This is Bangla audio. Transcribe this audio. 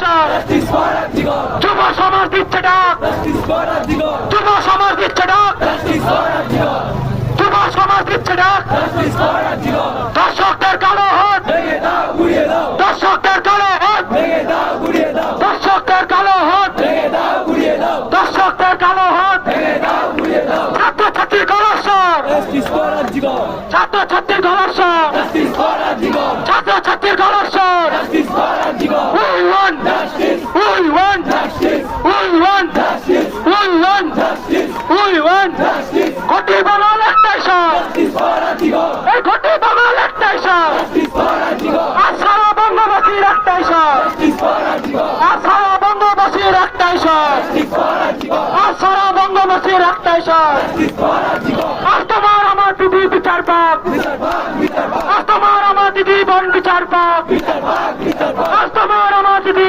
কলার যুব সমাজ দিচ্ছে ডাক, যুব সমাজ দিচ্ছে ডাক, যুব সমাজ দিচ্ছে ডাক। দর্শকদের কালো হাত, দর্শকদের কালো হাত, দর্শকদের কালো হাত, দর্শকদের কালো হাত। ছাত্রছাত্রীর গলার স্বর, ছাত্রছাত্রীর গলার স্বর, ছাত্রছাত্রীর গলার স্বর। We want justice, we want justice, we want justice, we want justice, we want justice. কোটি বাঙাল একটাই স্বর, এই কোটি বাঙাল একটাই স্বর, আর সারা বঙ্গবাসীর একটাই স্বর, আর সারা বঙ্গবাসীর একটাই স্বর, আর সারা বঙ্গবাসীর একটাই স্বর। আর তোমার আমার দিদি বিচার পাক, আর তোমার আমার দিদি বোন বিচার পাক, আর তোমার আমার দিদি